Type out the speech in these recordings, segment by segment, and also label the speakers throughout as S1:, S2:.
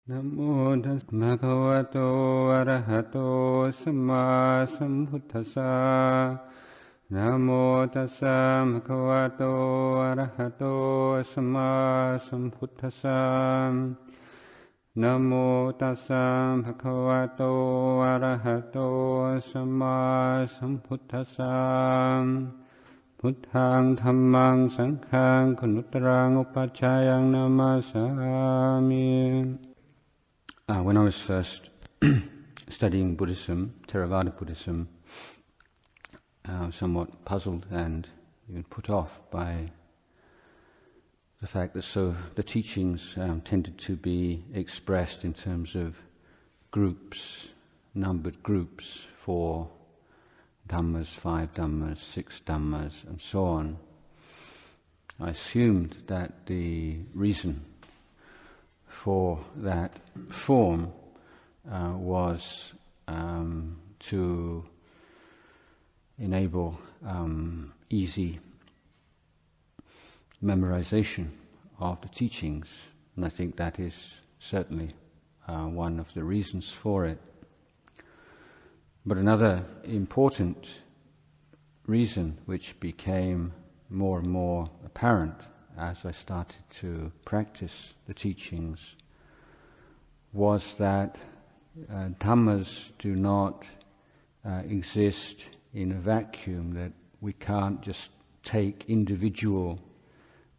S1: Namo tassa bhagavato arahato samma sambuddhassa. Namo tassa bhagavato arahato samma sambuddhassa. Namo tassa bhagavato arahato samma sambuddhassa. Buddhaṃ Dhammāṃ Saṅghāṃ Anuttaraṃ Upacchāyaṃ Namasāmi. When I was first studying Buddhism, Theravada Buddhism, I was somewhat puzzled and even put off by the fact that the teachings tended to be expressed in terms of groups, numbered groups, 4 Dhammas, 5 Dhammas, 6 Dhammas, and so on. I assumed that the reason for that form was to enable easy memorization of the teachings, and I think that is certainly one of the reasons for it. But another important reason, which became more and more apparent as I started to practice the teachings, was that Dhammas do not exist in a vacuum, that we can't just take individual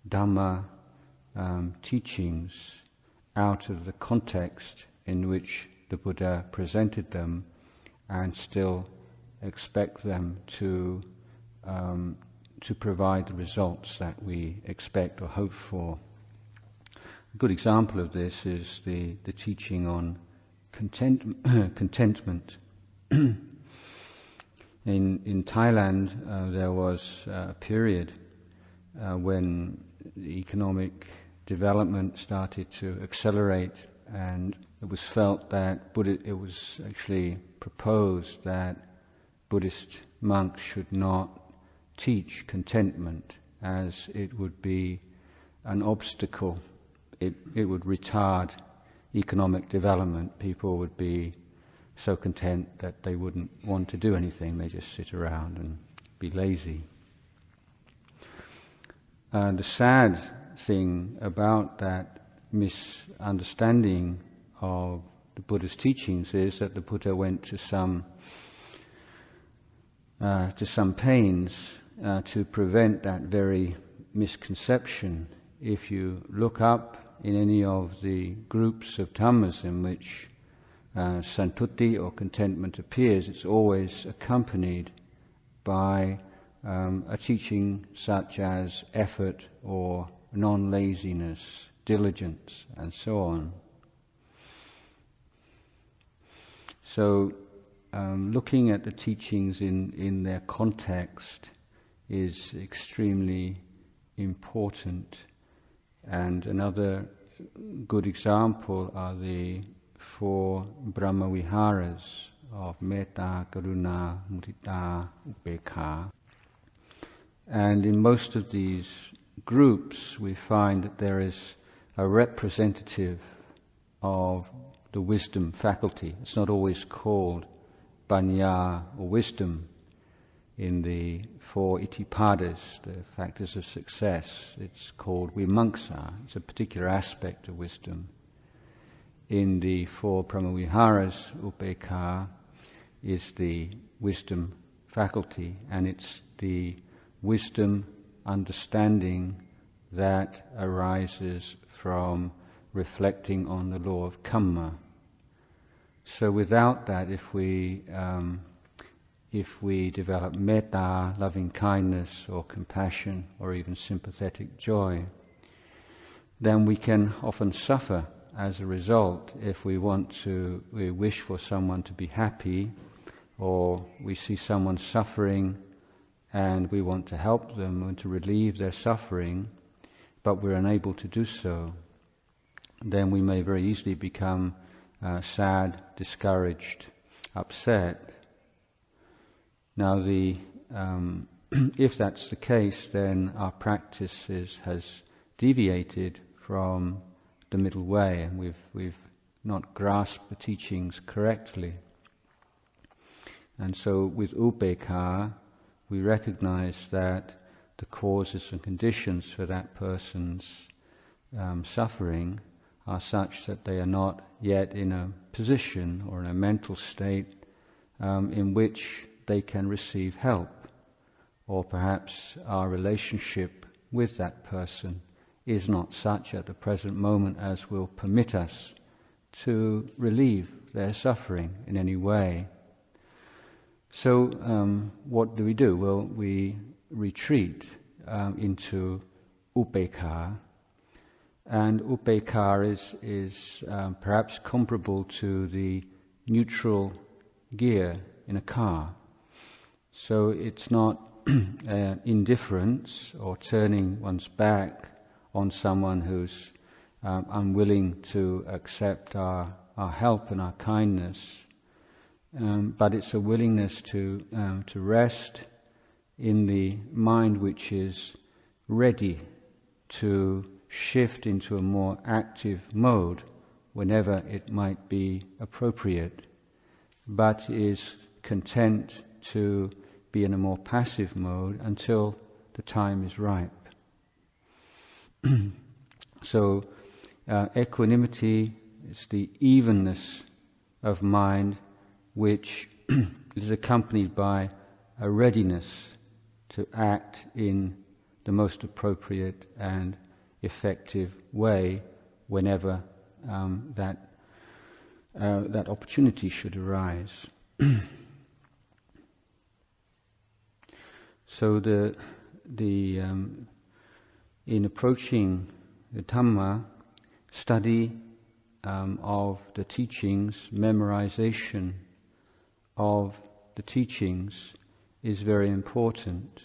S1: Dhamma teachings out of the context in which the Buddha presented them and still expect them to provide the results that we expect or hope for. A good example of this is the teaching on contentment. In Thailand, there was a period when the economic development started to accelerate, and it was felt that it was actually proposed that Buddhist monks should not teach contentment, as it would be an obstacle. It would retard economic development. People would be so content that they wouldn't want to do anything. They just sit around and be lazy. The sad thing about that misunderstanding of the Buddha's teachings is that the Buddha went to some pains to prevent that very misconception. If you look up in any of the groups of Dhammas in which Santuti or contentment appears, it's always accompanied by a teaching such as effort or non-laziness, diligence, and so on. So looking at the teachings in their context is extremely important. And another good example are the 4 Brahma Viharas of Metta, Karuna, Mudita, Upekkha. And in most of these groups we find that there is a representative of the wisdom faculty. It's not always called Panya or wisdom in the 4 Itipadas, the factors of success. It's called Vimamsa. It's a particular aspect of wisdom. In the 4 Brahmaviharas, Upekkha is the wisdom faculty, and it's the wisdom understanding that arises from reflecting on the law of karma. So without that, if we develop metta, loving kindness, or compassion, or even sympathetic joy, then we can often suffer as a result. If we wish for someone to be happy, or we see someone suffering and we want to help them and to relieve their suffering, but we're unable to do so, then we may very easily become sad, discouraged, upset. Now, if that's the case, then our practice has deviated from the middle way, and we've not grasp the teachings correctly. And so with upekkha, we recognize that the causes and conditions for that person's suffering are such that they are not yet in a position or in a mental state in which they can receive help, or perhaps our relationship with that person is not such at the present moment as will permit us to relieve their suffering in any way. So what do? Well, we retreat into upekkha, and upekkha is perhaps comparable to the neutral gear in a car. So it's not indifference or turning one's back on someone who's unwilling to accept our help and our kindness, but it's a willingness to rest in the mind which is ready to shift into a more active mode whenever it might be appropriate, but is content to be in a more passive mode until the time is ripe. So equanimity is the evenness of mind which is accompanied by a readiness to act in the most appropriate and effective way whenever that opportunity should arise. So in approaching the Dhamma, study of the teachings, memorization of the teachings is very important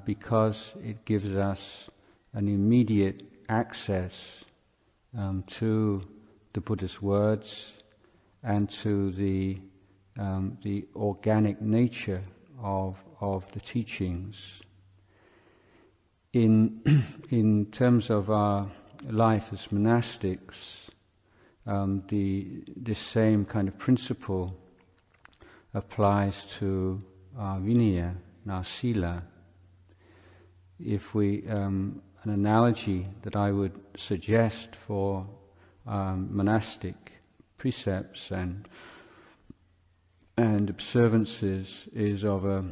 S1: because it gives us an immediate access to the Buddha's words and to the organic nature of the teachings. In terms of our life as monastics, this same kind of principle applies to our vinaya and our sila. If we an analogy that I would suggest for monastic precepts and observances is of a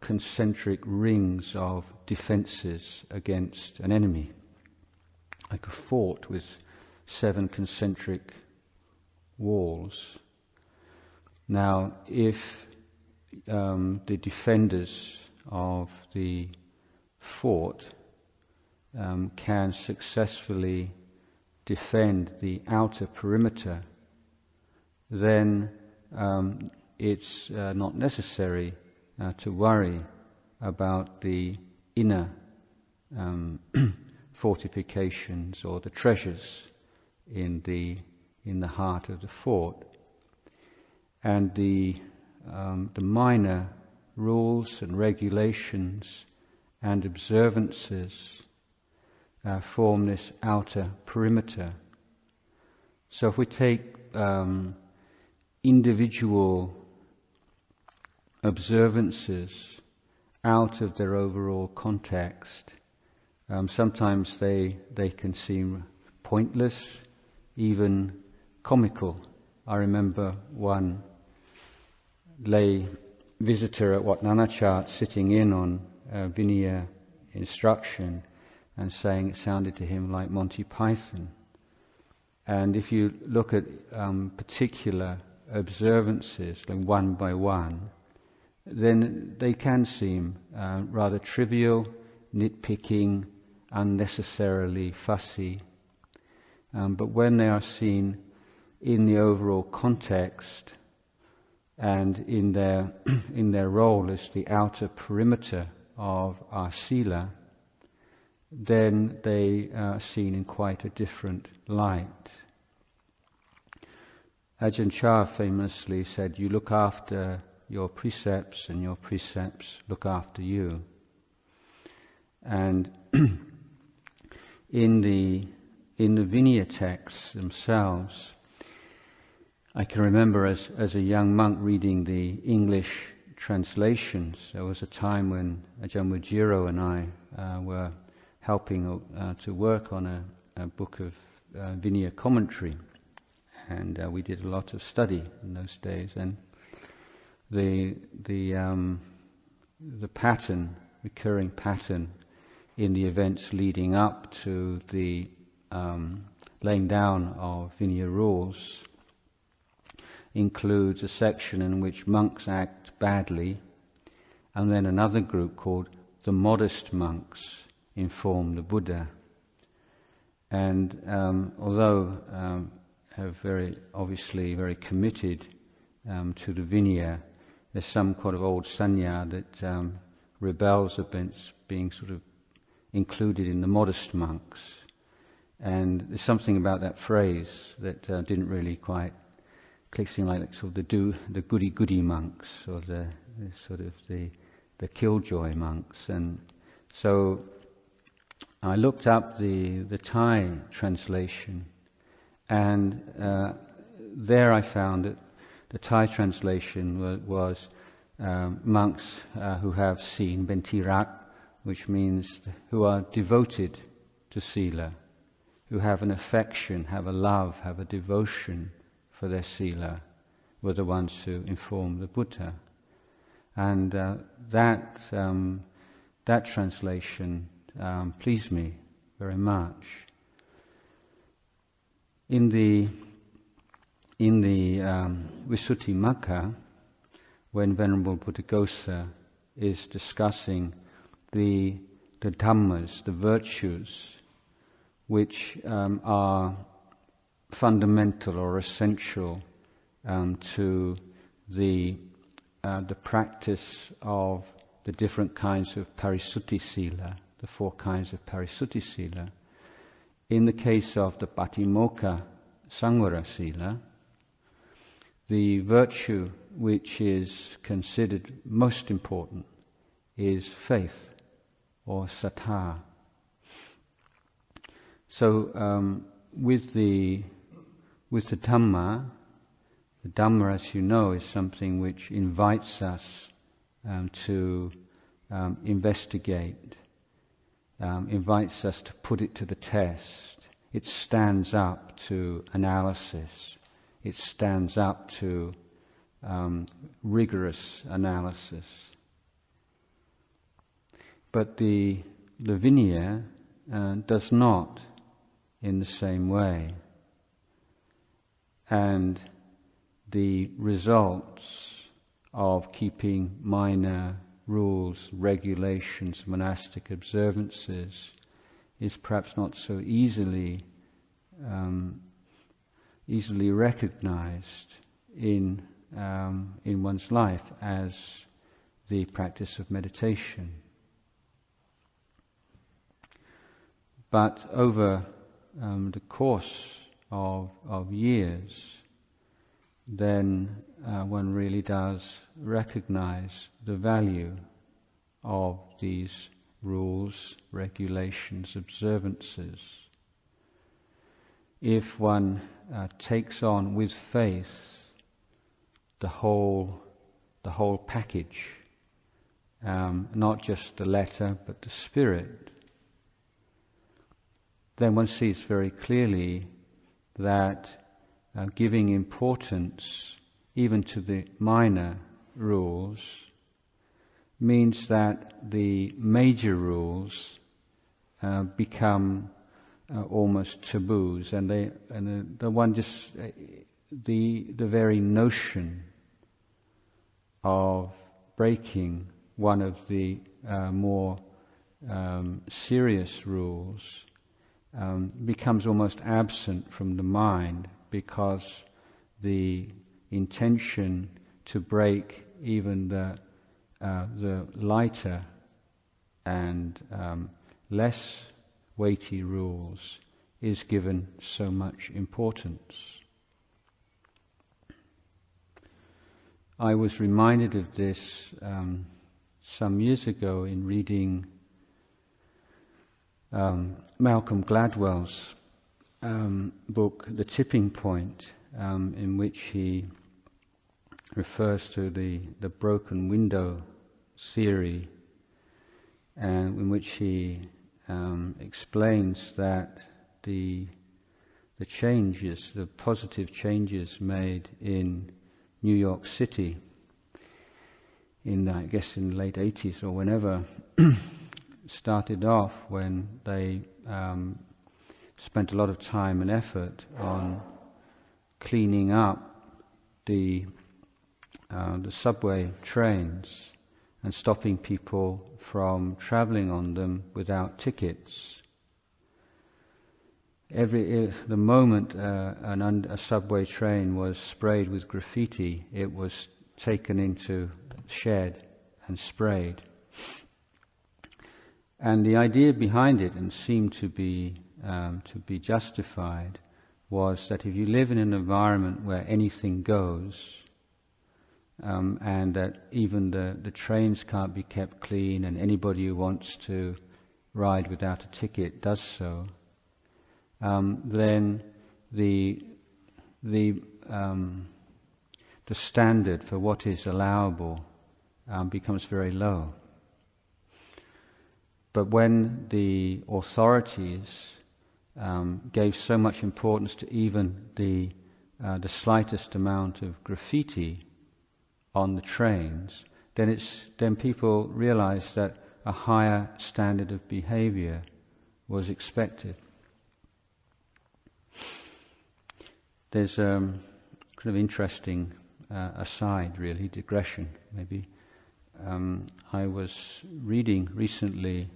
S1: concentric rings of defenses against an enemy, like a fort with 7 concentric walls. Now, if the defenders of the fort can successfully defend the outer perimeter, then it's not necessary to worry about the inner fortifications or the treasures in the heart of the fort. And the minor rules and regulations and observances form this outer perimeter. So if we take individual observances out of their overall context, sometimes they can seem pointless, even comical. I remember one lay visitor at Wat Nanachat sitting in on Vinaya instruction and saying it sounded to him like Monty Python. And if you look at particular observances, like one by one, then they can seem rather trivial, nitpicking, unnecessarily fussy. But when they are seen in the overall context and in their role as the outer perimeter of our sila, then they are seen in quite a different light. Ajahn Chah famously said, "You look after your precepts and your precepts look after you." And in in the Vinaya texts themselves, I can remember as a young monk reading the English translations. There was a time when Ajahn Jayasaro and I were helping to work on a book of Vinaya commentary, and we did a lot of study in those days. And the pattern, recurring pattern, in the events leading up to the laying down of Vinaya rules includes a section in which monks act badly, and then another group called the modest monks inform the Buddha. And although very committed to the Vinaya, there's some kind of old sanya that rebels against being sort of included in the modest monks. And there's something about that phrase that didn't really quite click, seeming like sort of the goody monks, or the killjoy monks. And so I looked up the Thai translation, and there I found that the Thai translation was monks who have seen bentirak, which means who are devoted to Sila, who have an affection, have a love, have a devotion for their Sila, were the ones who inform the Buddha. And that translation pleased me very much. In the Visuddhimagga, when Venerable Buddhaghosa is discussing the Dhammas, the virtues, which are fundamental or essential to the practice of the different kinds of parisuddhi sila, the 4 kinds of parisuddhi sila. In the case of the patimokkha sangvara sila, the virtue which is considered most important is faith, or saddha. So with the Dhamma, the Dhamma, as you know, is something which invites us to investigate, invites us to put it to the test. It stands up to analysis. It stands up to rigorous analysis. But the Vinaya does not in the same way. And the results of keeping minor rules, regulations, monastic observances is perhaps not so easily recognized in one's life as the practice of meditation. But over the course of years, then one really does recognize the value of these rules, regulations, observances. If one takes on with faith the whole package, not just the letter but the spirit, then one sees very clearly that giving importance even to the minor rules means that the major rules become almost taboos, and the very notion of breaking one of the more serious rules becomes almost absent from the mind, because the intention to break even the lighter and less weighty rules is given so much importance. I was reminded of this some years ago in reading Malcolm Gladwell's book, The Tipping Point, in which he refers to the broken window theory, and in which he explains that the changes, the positive changes made in New York City in the late 80s or whenever, started off when they spent a lot of time and effort on cleaning up the subway trains and stopping people from traveling on them without tickets. The moment a subway train was sprayed with graffiti, it was taken into a shed and sprayed. And the idea behind it, and seemed to be justified, was that if you live in an environment where anything goes, and that even the trains can't be kept clean, and anybody who wants to ride without a ticket does so, then the standard for what is allowable becomes very low. But when the authorities gave so much importance to even the slightest amount of graffiti on the trains, then people realized that a higher standard of behavior was expected. There's a kind of interesting aside, really, digression maybe. I was reading recently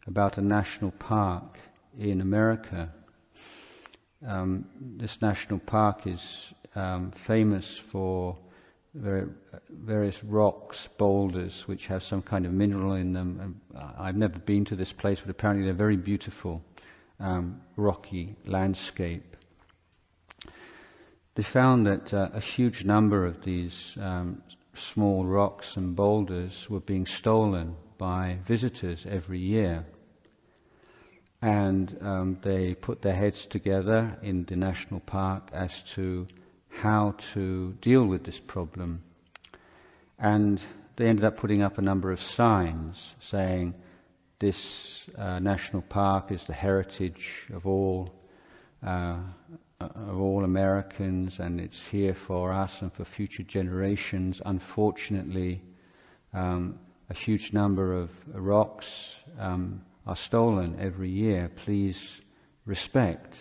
S1: about a national park in America. This national park is famous for various rocks, boulders, which have some kind of mineral in them. And I've never been to this place, but apparently they're very beautiful, rocky landscape. They found that a huge number of these small rocks and boulders were being stolen by visitors every year. And they put their heads together in the national park as to how to deal with this problem. And they ended up putting up a number of signs saying, this national park is the heritage of all Americans, and it's here for us and for future generations. Unfortunately, a huge number of rocks are stolen every year. Please respect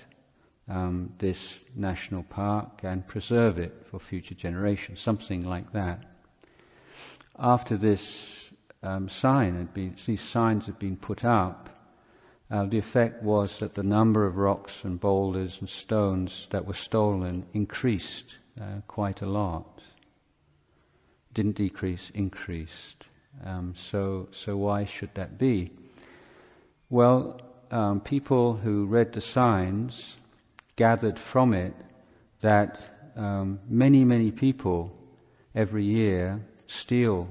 S1: this national park and preserve it for future generations, something like that. After these signs had been put up, the effect was that the number of rocks and boulders and stones that were stolen increased quite a lot. Didn't decrease, increased. So why should that be? Well, people who read the signs gathered from it that many people every year steal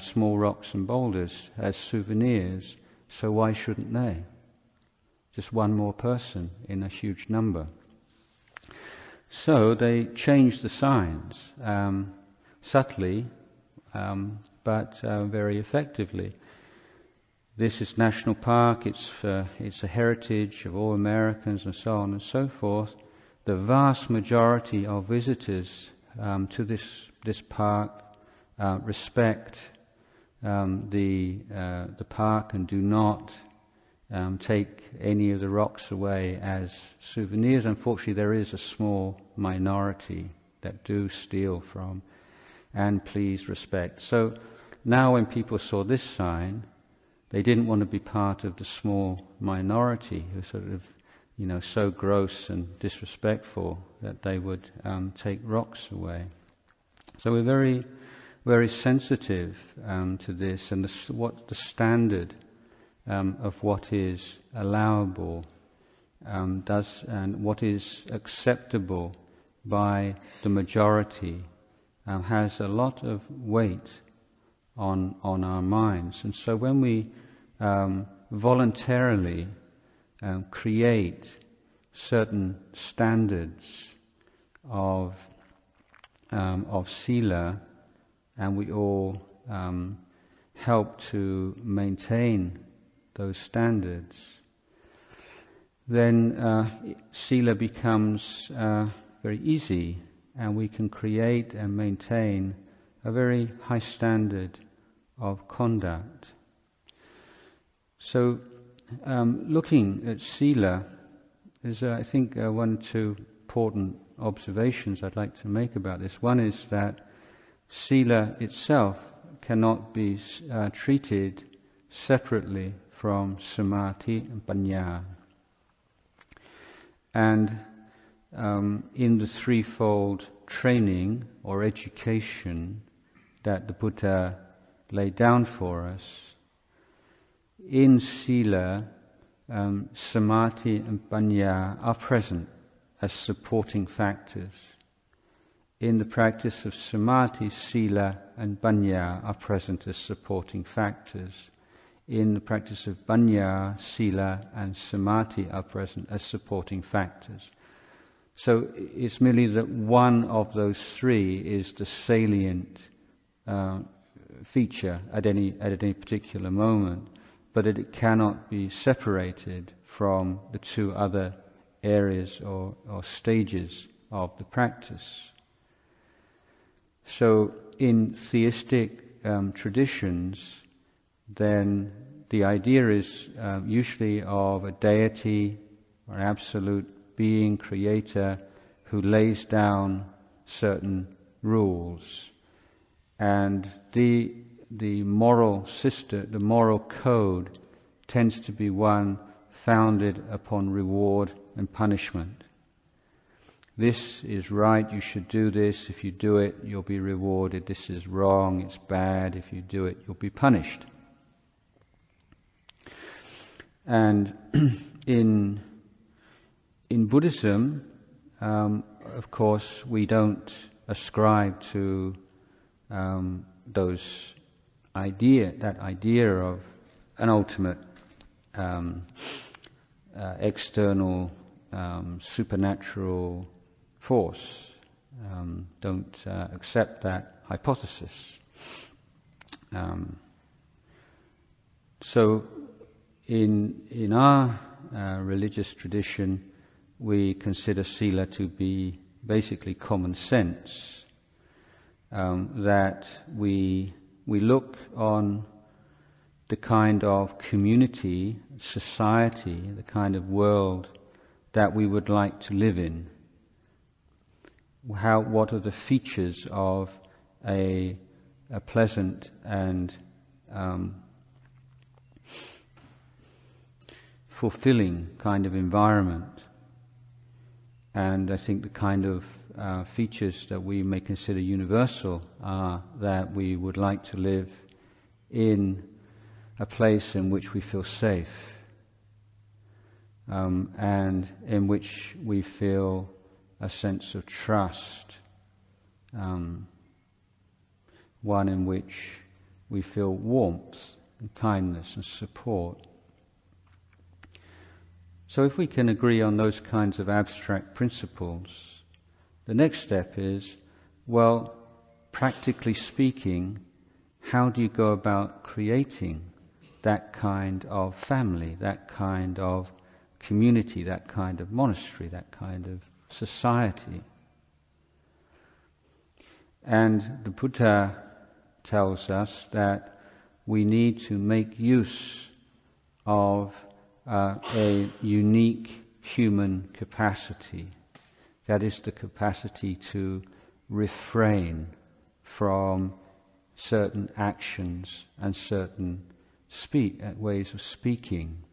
S1: small rocks and boulders as souvenirs, so why shouldn't they? Just one more person in a huge number. So they changed the signs, subtly, but very effectively. This is national park, it's a heritage of all Americans, and so on and so forth. The vast majority of visitors to this park respect the park and do not take any of the rocks away as souvenirs. Unfortunately, there is a small minority that do steal from, and please respect. So now when people saw this sign, they didn't want to be part of the small minority who sort of, so gross and disrespectful that they would take rocks away. So we're very, very sensitive to this, and what the standard of what is allowable does, and what is acceptable by the majority has a lot of weight on our minds. And so when we voluntarily create certain standards of Sila, and we all help to maintain those standards, then Sila becomes very easy, and we can create and maintain a very high standard of conduct. So, looking at Sila, there's I think one or two important observations I'd like to make about this. One is that Sila itself cannot be treated separately from Samadhi and Panya. And in the threefold training or education that the Buddha laid down for us, in Sila, Samadhi and Panya are present as supporting factors. In the practice of Samadhi, Sila and Panya are present as supporting factors. In the practice of Panya, Sila and Samadhi are present as supporting factors. So it's merely that one of those three is the salient feature at any particular moment, but it cannot be separated from the two other areas or stages of the practice. So in theistic traditions, then the idea is usually of a deity or absolute being, creator, who lays down certain rules. And the moral system, the moral code, tends to be one founded upon reward and punishment. This is right, you should do this. If you do it, you'll be rewarded. This is wrong, it's bad. If you do it, you'll be punished. And in Buddhism, of course, we don't ascribe to that idea of an ultimate external supernatural force. Don't accept that hypothesis. So in our religious tradition, we consider Sila to be basically common sense, that we look on the kind of community, society, the kind of world that we would like to live in. What are the features of a pleasant and fulfilling kind of environment? And I think the kind of features that we may consider universal are that we would like to live in a place in which we feel safe, and in which we feel a sense of trust, one in which we feel warmth and kindness and support. So if we can agree on those kinds of abstract principles, the next step is, well, practically speaking, how do you go about creating that kind of family, that kind of community, that kind of monastery, that kind of society? And the Buddha tells us that we need to make use of a unique human capacity. That is the capacity to refrain from certain actions and certain ways of speaking.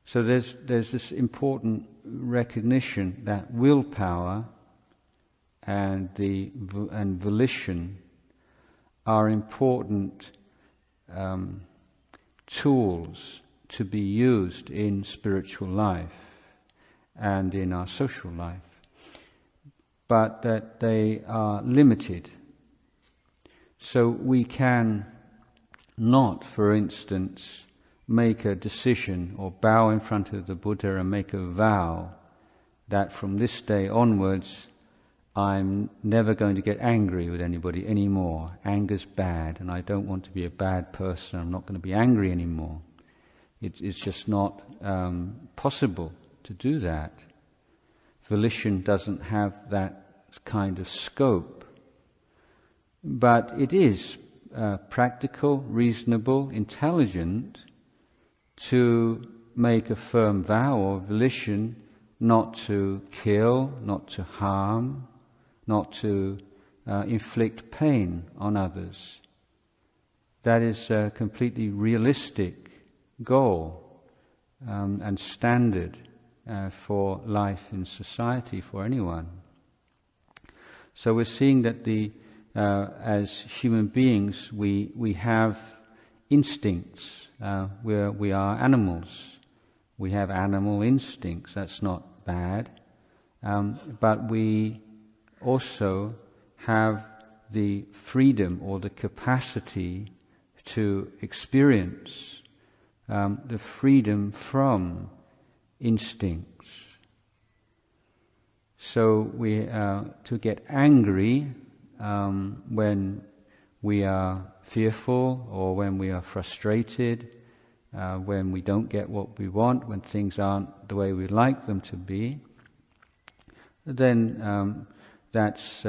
S1: So there's this important recognition that willpower and volition are important tools to be used in spiritual life and in our social life, but that they are limited. So we can not, for instance, make a decision or bow in front of the Buddha and make a vow that from this day onwards I'm never going to get angry with anybody anymore. Anger's bad, and I don't want to be a bad person. I'm not going to be angry anymore. It's just not possible to do that. Volition doesn't have that kind of scope. But it is practical, reasonable, intelligent to make a firm vow or volition not to kill, not to harm, not to inflict pain on others. That is a completely realistic goal and standard for life in society for anyone. So we're seeing that as human beings we have instincts. We are animals. We have animal instincts. That's not bad. But we also have the freedom or the capacity to experience the freedom from instincts. So we to get angry when we are fearful or when we are frustrated, when we don't get what we want, when things aren't the way we like them to be, then that's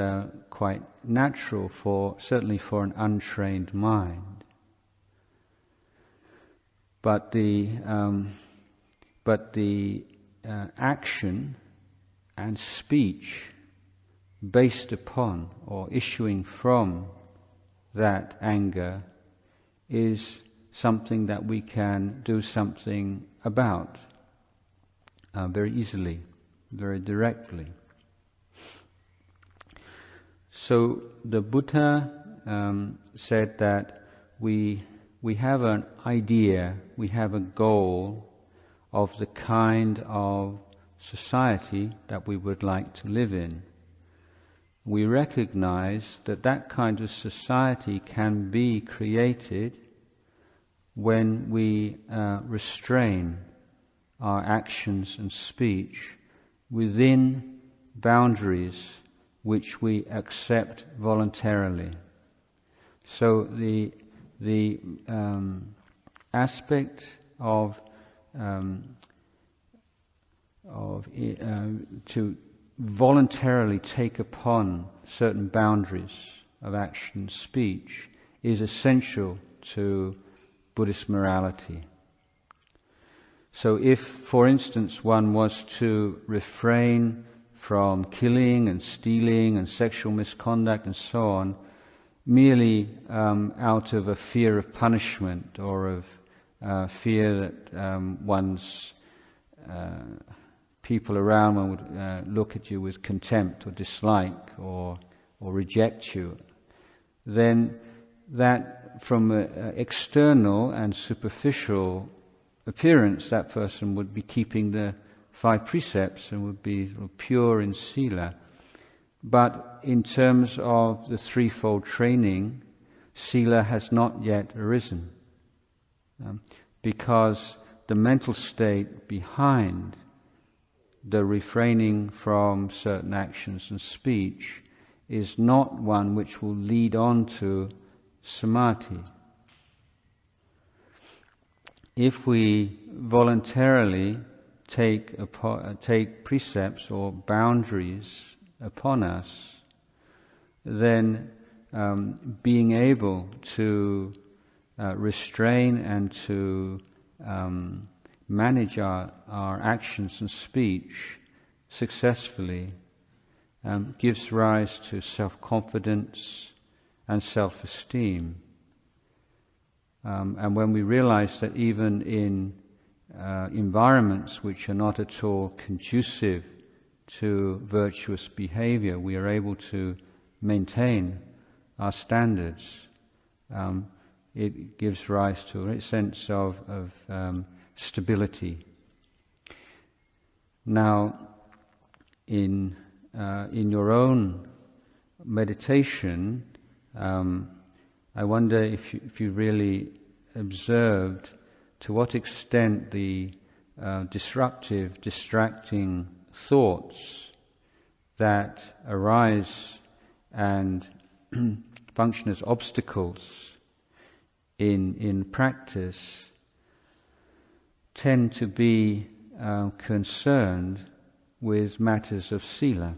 S1: quite natural certainly for an untrained mind. But the action and speech based upon or issuing from that anger is something that we can do something about very easily, very directly. So the Buddha said that we have an idea, we have a goal of the kind of society that we would like to live in. We recognize that kind of society can be created when we restrain our actions and speech within boundaries which we accept voluntarily. So the aspect of to voluntarily take upon certain boundaries of action and speech is essential to Buddhist morality. So if, for instance, one was to refrain from killing and stealing and sexual misconduct and so on, merely out of a fear of punishment or of fear that one's people around one would look at you with contempt or dislike or reject you, then that from an external and superficial appearance, that person would be keeping the 5 precepts and would be pure in Sila. But in terms of the threefold training, Sila has not yet arisen. Because the mental state behind the refraining from certain actions and speech is not one which will lead on to samadhi. If we voluntarily take precepts or boundaries upon us, then being able to restrain and to manage our actions and speech successfully gives rise to self-confidence and self-esteem. And when we realize that even in environments which are not at all conducive to virtuous behavior, we are able to maintain our standards, it gives rise to a sense of stability. Now, in your own meditation, I wonder if you really observed to what extent the disruptive, distracting thoughts that arise and function as obstacles in practice tend to be concerned with matters of sila,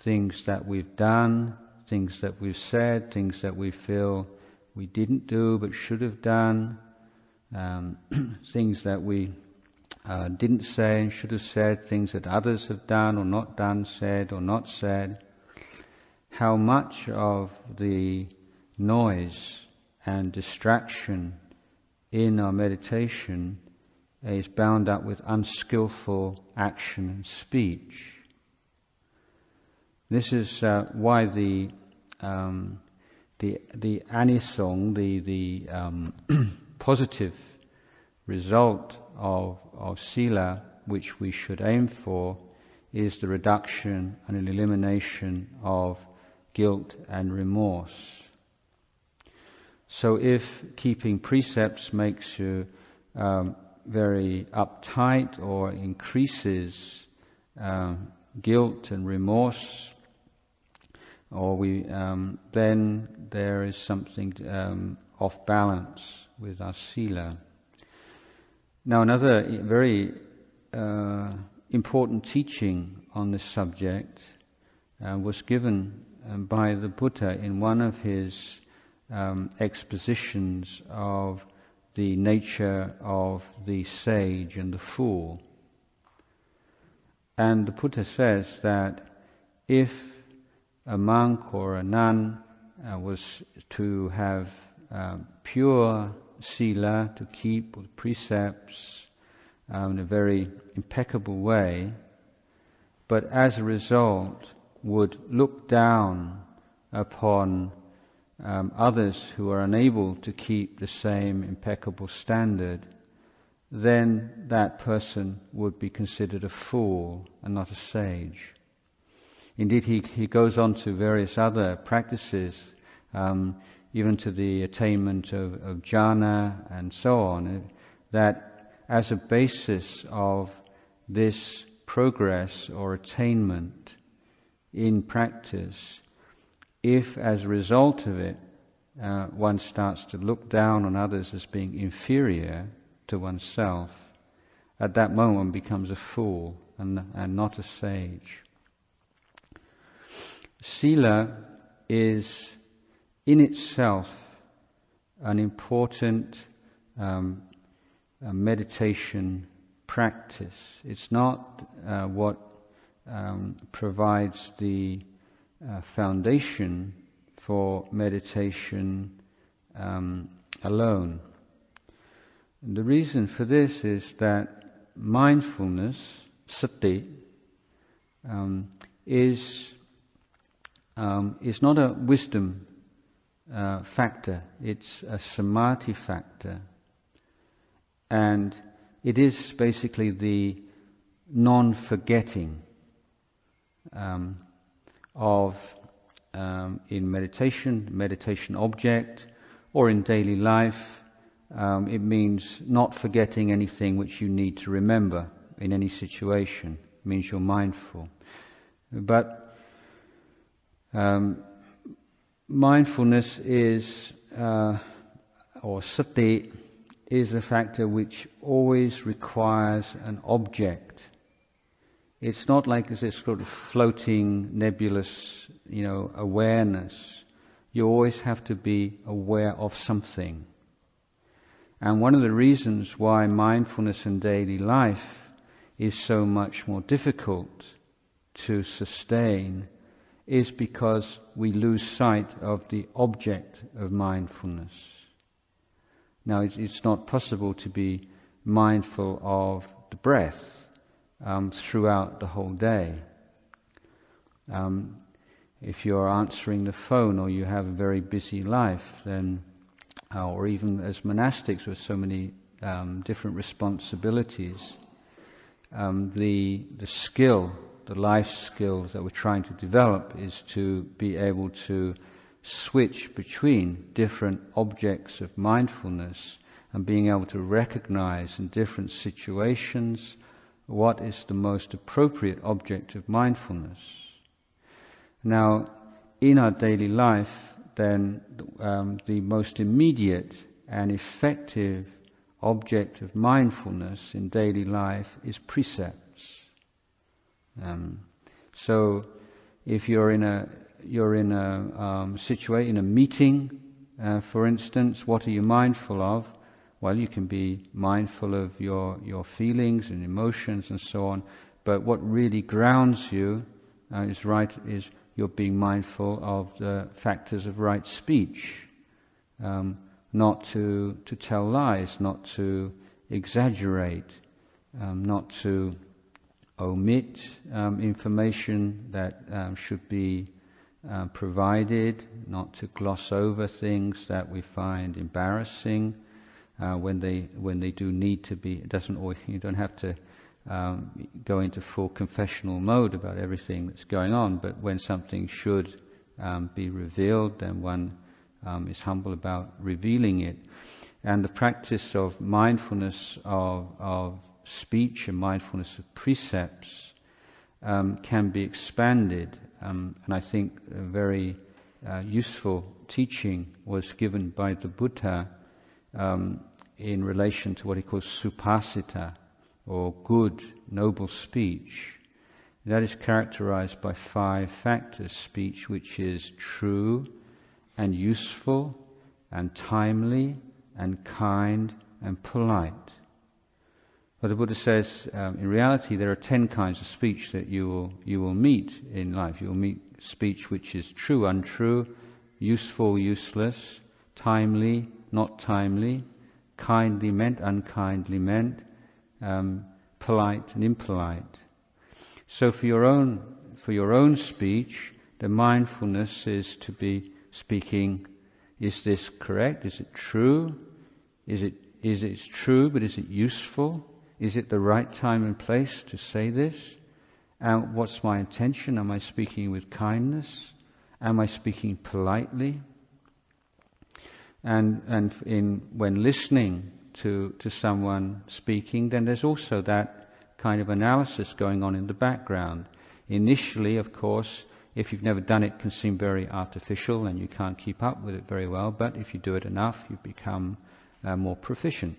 S1: things that we've done, things that we've said, things that we feel we didn't do but should have done, things that we didn't say and should have said, things that others have done or not done, said or not said. How much of the noise and distraction in our meditation is bound up with unskillful action and speech. This is why the anisong, the positive result of sila, which we should aim for, is the reduction and an elimination of guilt and remorse. So if keeping precepts makes you very uptight or increases guilt and remorse, or then there is something off balance with our sila. Now, another very important teaching on this subject was given by the Buddha in one of his expositions of the nature of the sage and the fool. And the Buddha says that if a monk or a nun was to have pure sila, to keep precepts in a very impeccable way, but as a result would look down upon others who are unable to keep the same impeccable standard, then that person would be considered a fool and not a sage. Indeed, he goes on to various other practices, even to the attainment of jhana and so on, that as a basis of this progress or attainment in practice, if as a result of it one starts to look down on others as being inferior to oneself, at that moment one becomes a fool and not a sage. Sila is in itself an important meditation practice. It's not what provides the foundation for meditation alone. And the reason for this is that mindfulness, sati, is not a wisdom factor. It's a samadhi factor, and it is basically the non-forgetting of in meditation object, or in daily life. It means not forgetting anything which you need to remember in any situation. It means you're mindful. But mindfulness is, or sati, is a factor which always requires an object. It's not like this sort of floating, nebulous, awareness. You always have to be aware of something. And one of the reasons why mindfulness in daily life is so much more difficult to sustain is because we lose sight of the object of mindfulness. Now, it's not possible to be mindful of the breath throughout the whole day. If you're answering the phone or you have a very busy life, then, or even as monastics with so many different responsibilities, the skill, the life skills that we're trying to develop is to be able to switch between different objects of mindfulness and being able to recognize in different situations what is the most appropriate object of mindfulness. Now, in our daily life, then the most immediate and effective object of mindfulness in daily life is precepts. So, if you're in a situation, in a meeting, for instance, what are you mindful of? Well, you can be mindful of your feelings and emotions and so on. But what really grounds you is you're being mindful of the factors of right speech, not to tell lies, not to exaggerate, not to omit information that should be provided, not to gloss over things that we find embarrassing when they do need to be. It doesn't always, you don't have to go into full confessional mode about everything that's going on, but when something should be revealed, then one is humble about revealing it. And the practice of mindfulness of speech and mindfulness of precepts can be expanded. And I think a very useful teaching was given by the Buddha in relation to what he calls supasita, or good, noble speech. That is characterized by 5 factors: speech which is true and useful and timely and kind and polite. But the Buddha says, in reality, there are 10 kinds of speech that you will meet in life. You will meet speech which is true, untrue, useful, useless, timely, not timely, kindly meant, unkindly meant, polite and impolite. So for your own speech, the mindfulness is to be speaking: is this correct? Is it true? Is it true, but is it useful? Is it the right time and place to say this? What's my intention? Am I speaking with kindness? Am I speaking politely? And when listening to someone speaking, then there's also that kind of analysis going on in the background. Initially, of course, if you've never done it, it can seem very artificial and you can't keep up with it very well, but if you do it enough, you become more proficient.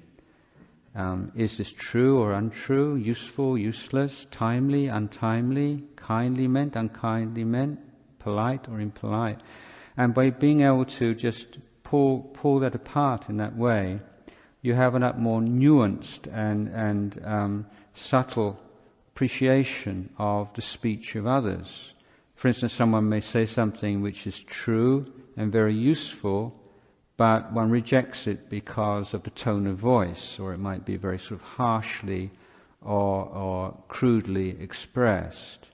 S1: Is this true or untrue, useful, useless, timely, untimely, kindly meant, unkindly meant, polite or impolite? And by being able to just pull that apart in that way, you have a more nuanced and subtle appreciation of the speech of others. For instance, someone may say something which is true and very useful, but one rejects it because of the tone of voice, or it might be very sort of harshly or crudely expressed.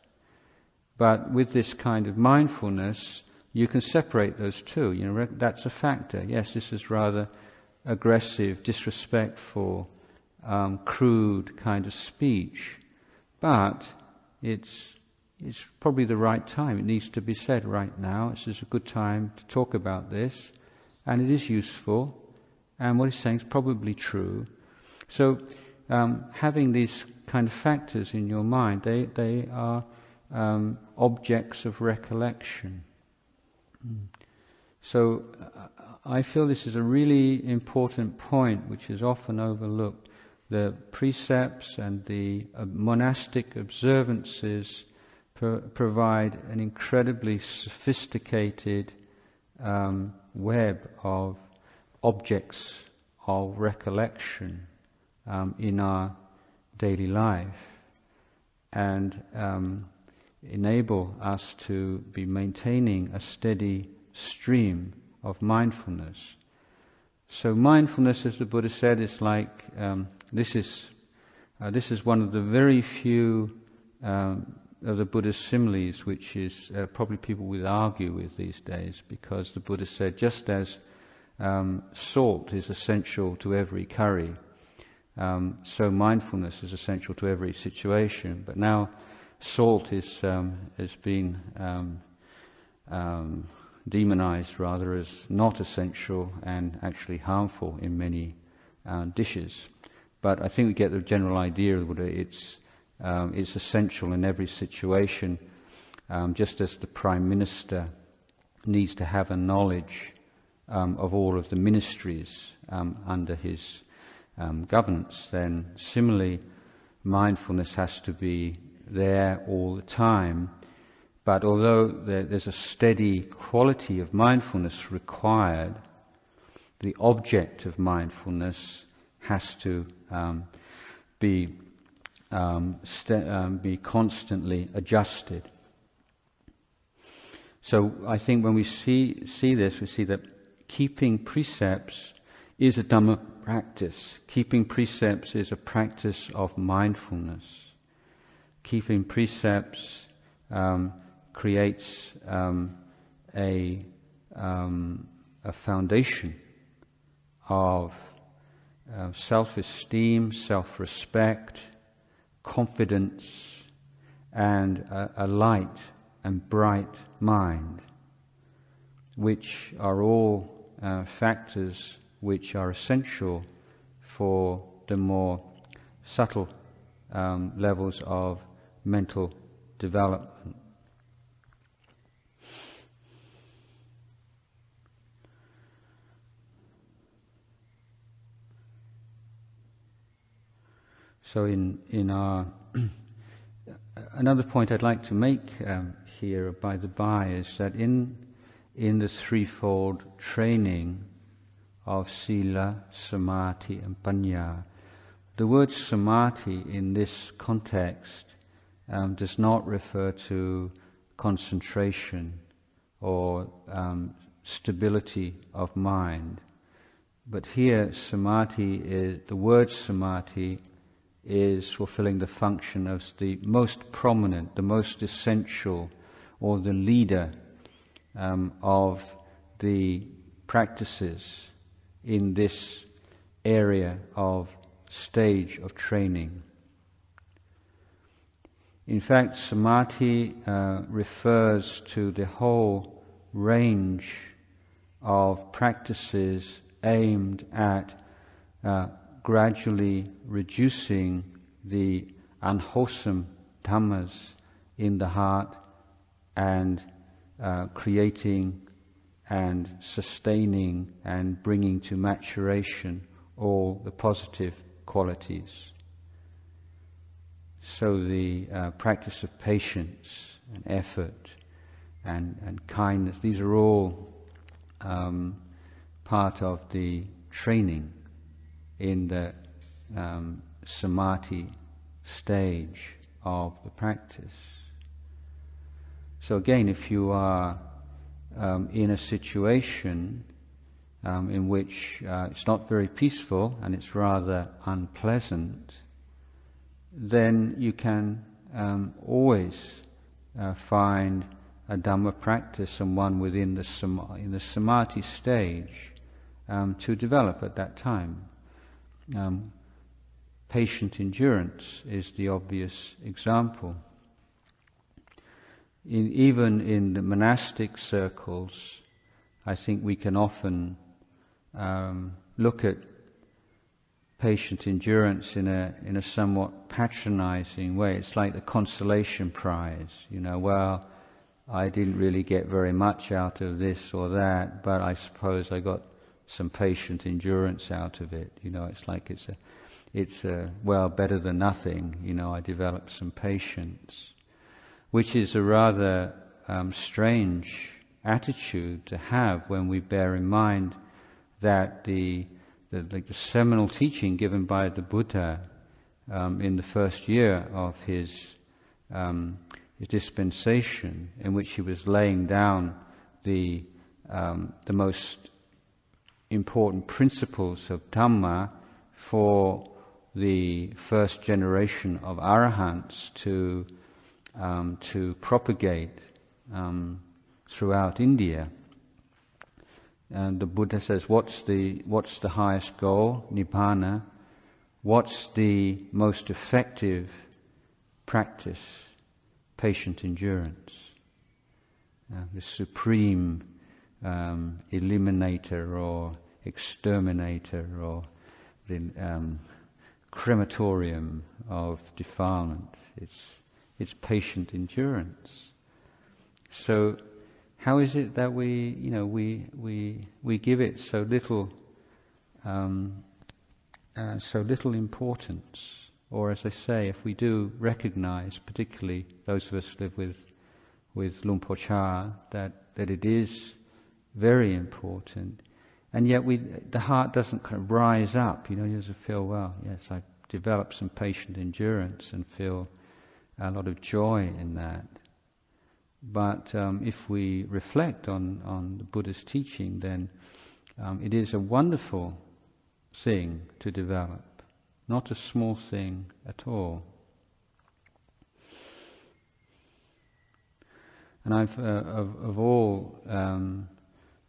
S1: But with this kind of mindfulness, you can separate those two. That's a factor. Yes, this is rather aggressive, disrespectful, crude kind of speech, but it's probably the right time. It needs to be said right now. This is a good time to talk about this, and it is useful, and what he's saying is probably true. So having these kind of factors in your mind, they are objects of recollection. So I feel this is a really important point which is often overlooked. The precepts and the monastic observances provide an incredibly sophisticated web of objects of recollection in our daily life, and enable us to be maintaining a steady stream of mindfulness. So mindfulness, as the Buddha said, is like this is one of the very few of the Buddha's similes, which is probably people would argue with these days, because the Buddha said, just as salt is essential to every curry, so mindfulness is essential to every situation. But now salt has been demonized rather as not essential and actually harmful in many dishes. But I think we get the general idea of the Buddha. It's essential in every situation, just as the Prime Minister needs to have a knowledge of all of the ministries under his governance, then similarly mindfulness has to be there all the time. But although there's a steady quality of mindfulness required, the object of mindfulness has to be constantly adjusted. So I think when we see this, we see that keeping precepts is a Dhamma practice. Keeping precepts is a practice of mindfulness. Keeping precepts creates a foundation of self-esteem, self-respect, confidence, and a light and bright mind, which are all factors which are essential for the more subtle levels of mental development. So in our another point I'd like to make here by the by is that in the threefold training of Sila, Samadhi and Panya, the word Samadhi in this context does not refer to concentration or stability of mind. But here the word Samadhi is fulfilling the function of the most prominent, the most essential, or the leader of the practices in this area of stage of training. In fact, Samadhi refers to the whole range of practices aimed at gradually reducing the unwholesome dhammas in the heart and creating and sustaining and bringing to maturation all the positive qualities. So the practice of patience and effort and kindness, these are all part of the training in the samadhi stage of the practice. So again, if you are in a situation in which it's not very peaceful and it's rather unpleasant, then you can always find a Dhamma practice and one within the samadhi stage to develop at that time. Patient endurance is the obvious example. Even in the monastic circles, I think we can often look at patient endurance in a somewhat patronizing way. It's like the consolation prize, well, I didn't really get very much out of this or that, but I suppose I got some patient endurance out of it. It's like it's well, better than nothing. I developed some patience, which is a rather strange attitude to have when we bear in mind that the seminal teaching given by the Buddha in the first year of his dispensation, in which he was laying down the most important principles of Dhamma for the first generation of arahants to propagate throughout India. And the Buddha says, what's the highest goal? Nibbana. What's the most effective practice? Patient endurance. The supreme eliminator or exterminator or crematorium of defilement. It's patient endurance. So, how is it that we give it so little importance? Or, as I say, if we do recognize, particularly those of us who live with Luang Por Chah, that it is very important, and yet the heart doesn't kind of rise up. You doesn't feel, well, yes, I've developed some patient endurance and feel a lot of joy in that. But if we reflect on the Buddha's teaching, then it is a wonderful thing to develop. Not a small thing at all. And I've, of all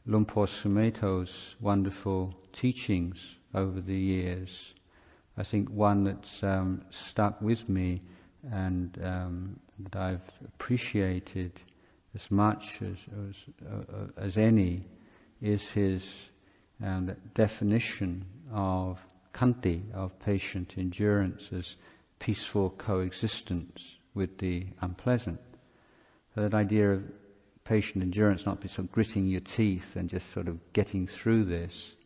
S1: Lumpur Sumedho's wonderful teachings over the years, I think one that's stuck with me and that I've appreciated as much as any is his definition of Khanti, of patient endurance, as peaceful coexistence with the unpleasant. So that idea of patient endurance, not be sort of gritting your teeth and just sort of getting through this,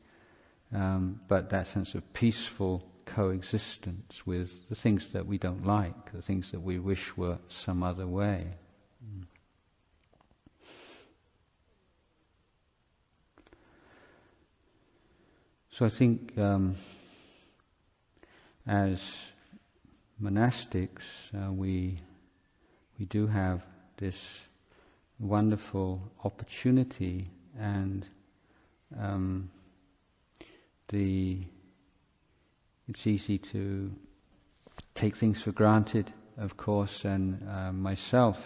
S1: but that sense of peaceful coexistence with the things that we don't like, the things that we wish were some other way. So I think as monastics, we do have this wonderful opportunity, and it's easy to take things for granted, of course, and myself,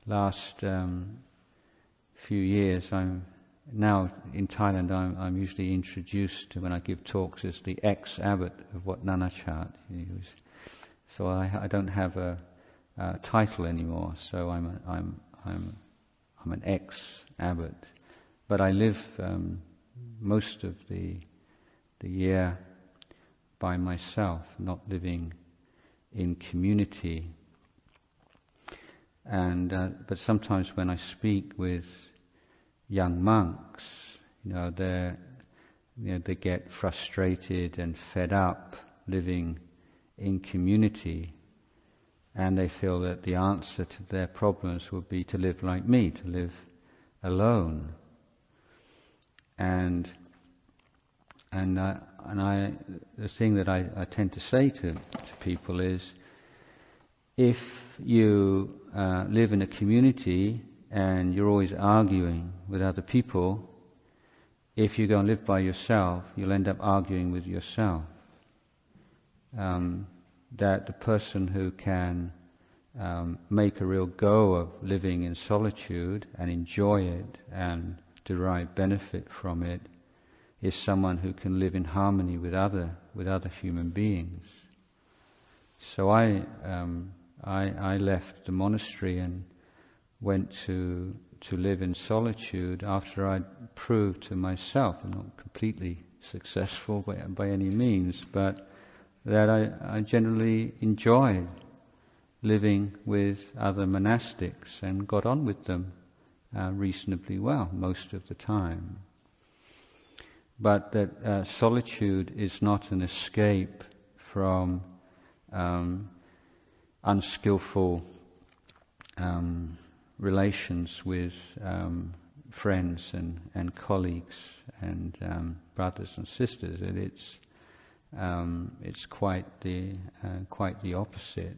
S1: last few years, I'm now in Thailand, I'm usually introduced to, when I give talks, as the ex-abbot of Wat Nanachat. So I don't have a title anymore. So I'm an ex-abbot, but I live most of the year by myself, not living in community. And but sometimes when I speak with young monks, they get frustrated and fed up living in community, and they feel that the answer to their problems would be to live like me, to live alone. And the thing that I tend to say to people is, if you live in a community and you're always arguing with other people, if you go and live by yourself, you'll end up arguing with yourself. That the person who can make a real go of living in solitude and enjoy it and derive benefit from it is someone who can live in harmony with other human beings. So I left the monastery and went to live in solitude after I'd proved to myself, I'm not completely successful by any means, but that I generally enjoyed living with other monastics and got on with them reasonably well most of the time. But that solitude is not an escape from unskillful relations with friends and colleagues and brothers and sisters. And it's quite the opposite.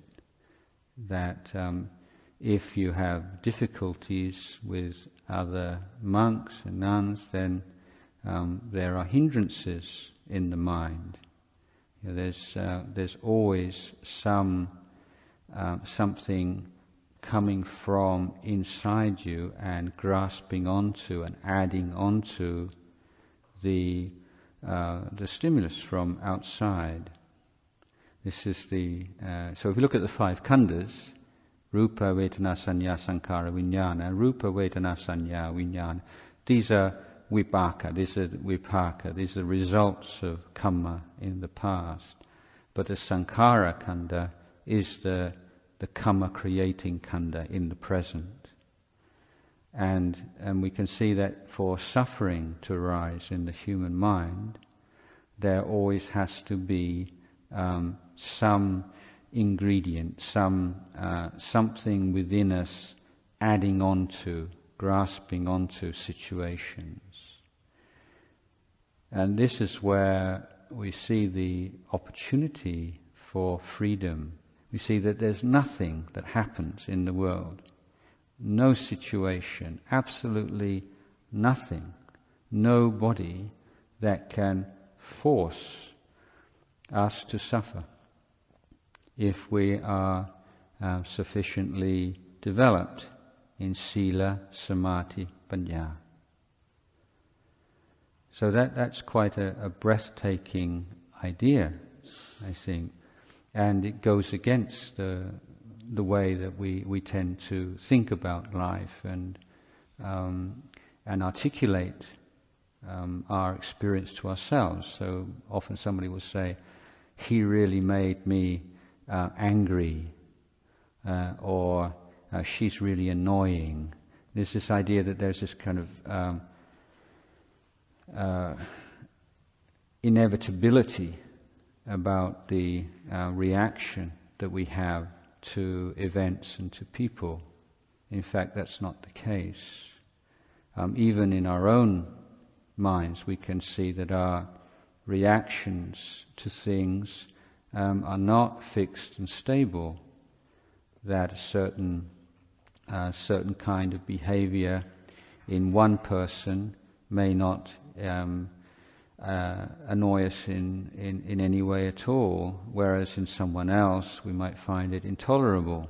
S1: That if you have difficulties with other monks and nuns, then there are hindrances in the mind. There's always something coming from inside you and grasping onto and adding onto the stimulus from outside. This is so if you look at the five khandhas, Rupa, Vedana, Sanya, Sankhara, Vijnana, Rupa, Vedana, Sanya, Vijnana, these are vipaka, these are vipaka, these are results of karma in the past. But the sankhara khanda is the karma creating khanda in the present. And we can see that for suffering to arise in the human mind, there always has to be some ingredient, something within us adding on to, grasping onto situations. And this is where we see the opportunity for freedom. We see that there's nothing that happens in the world, no situation, absolutely nothing, nobody that can force us to suffer if we are sufficiently developed in sila, samadhi, panya. So that's quite a breathtaking idea, I think, and it goes against the way that we tend to think about life and articulate our experience to ourselves. So often somebody will say, "He really made me angry," or "She's really annoying." There's this idea that there's this kind of inevitability about the reaction that we have to events and to people. In fact, that's not the case. Even in our own minds, we can see that our reactions to things are not fixed and stable. That a certain kind of behavior in one person may not annoy us in any way at all, whereas in someone else we might find it intolerable.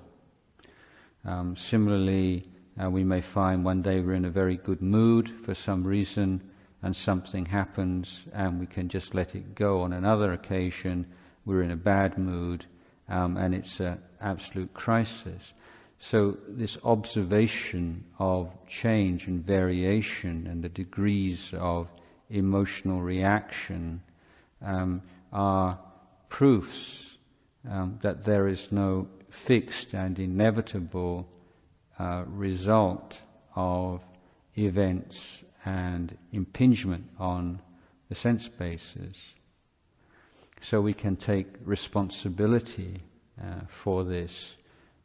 S1: Similarly, we may find one day we're in a very good mood for some reason and something happens and we can just let it go. On another occasion we're in a bad mood and it's an absolute crisis. So this observation of change and variation and the degrees of emotional reaction are proofs that there is no fixed and inevitable result of events and impingement on the sense bases. So we can take responsibility for this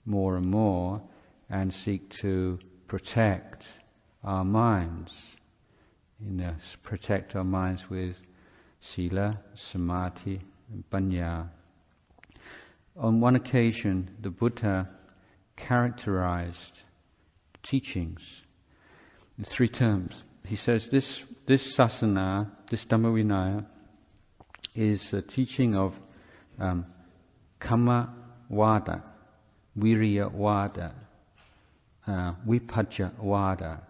S1: more and more and seek to protect our minds. Protect our minds with sila, samadhi, and panya. On one occasion, the Buddha characterized teachings in 3 terms. He says this sasana, this Dhamma Vinaya, is a teaching of kamma vada, viriya vada, vipajja vada.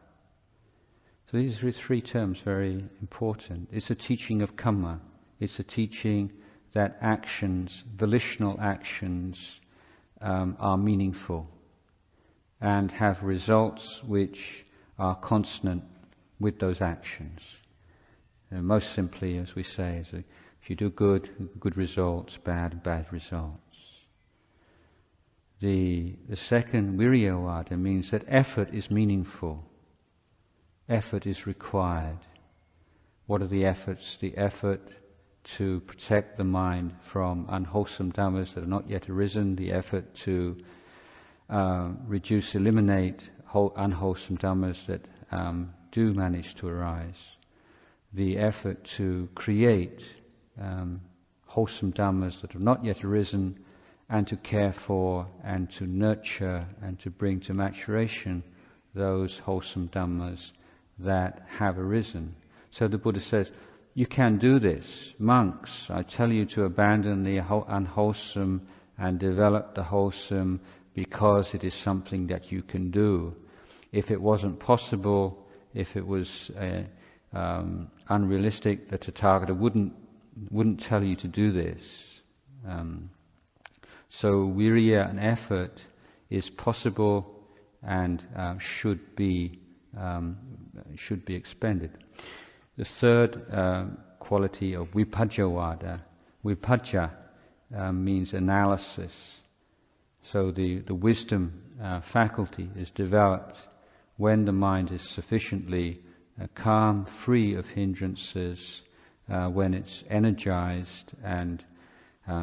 S1: So these are 3 terms, very important. It's a teaching of kamma. It's a teaching that actions, volitional actions, are meaningful and have results which are consonant with those actions. And most simply, as we say, is if you do good, good results, bad results. The second, viriyavada, means that effort is meaningful. Effort is required. What are the efforts? The effort to protect the mind from unwholesome dhammas that are not yet arisen, the effort to eliminate unwholesome dhammas that do manage to arise, the effort to create wholesome dhammas that have not yet arisen, and to care for and to nurture and to bring to maturation those wholesome dhammas that have arisen. So the Buddha says, you can do this. Monks, I tell you to abandon the unwholesome and develop the wholesome because it is something that you can do. If it wasn't possible, if it was unrealistic, the Tathagata wouldn't tell you to do this. So virya and effort is possible and should be should be expended. The third quality of vipajjavada, vipajja means analysis. So the wisdom faculty is developed when the mind is sufficiently calm, free of hindrances, when it's energized and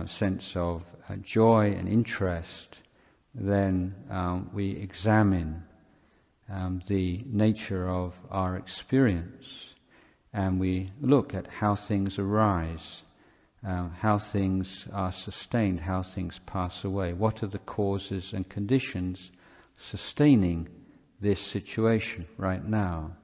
S1: sense of joy and interest, then we examine the nature of our experience and we look at how things arise, how things are sustained, how things pass away. What are the causes and conditions sustaining this situation right now?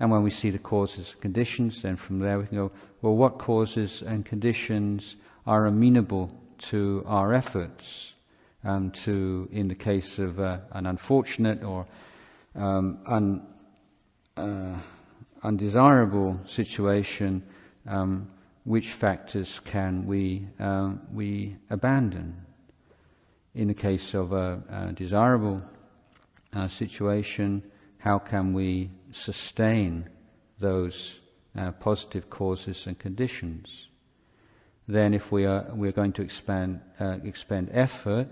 S1: And when we see the causes and conditions, then from there we can go, well, what causes and conditions are amenable to our efforts? To, in the case of an unfortunate or undesirable situation, which factors can we abandon? In the case of a desirable situation, how can we sustain those positive causes and conditions? Then, if we're going to expend effort,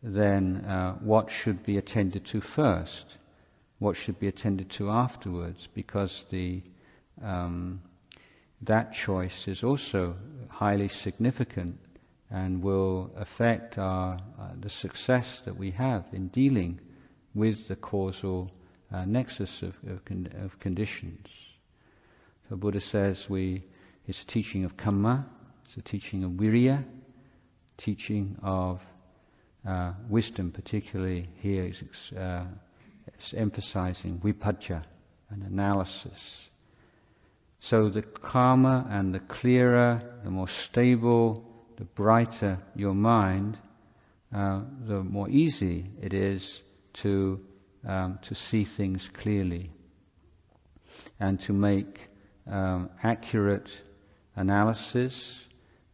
S1: then what should be attended to first? What should be attended to afterwards? Because that choice is also highly significant and will affect the success that we have in dealing with the causal nexus of conditions. So Buddha says it's a teaching of kamma, it's a teaching of virya, teaching of wisdom, particularly here it's emphasizing vipajja, an analysis. So the calmer and the clearer, the more stable, the brighter your mind, the more easy it is to see things clearly and to make accurate analysis,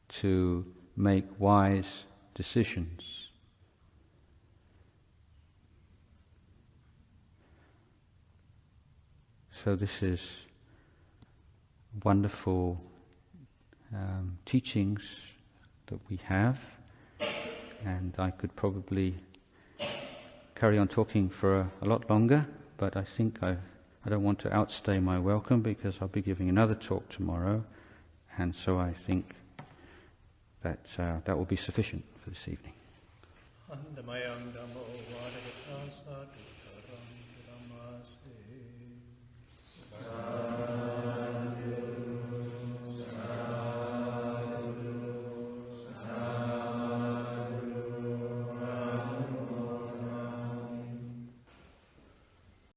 S1: to make wise decisions. So this is wonderful teachings that we have, and I could probably carry on talking for a lot longer, but I think I don't want to outstay my welcome because I'll be giving another talk tomorrow, and so I think that will be sufficient for this evening.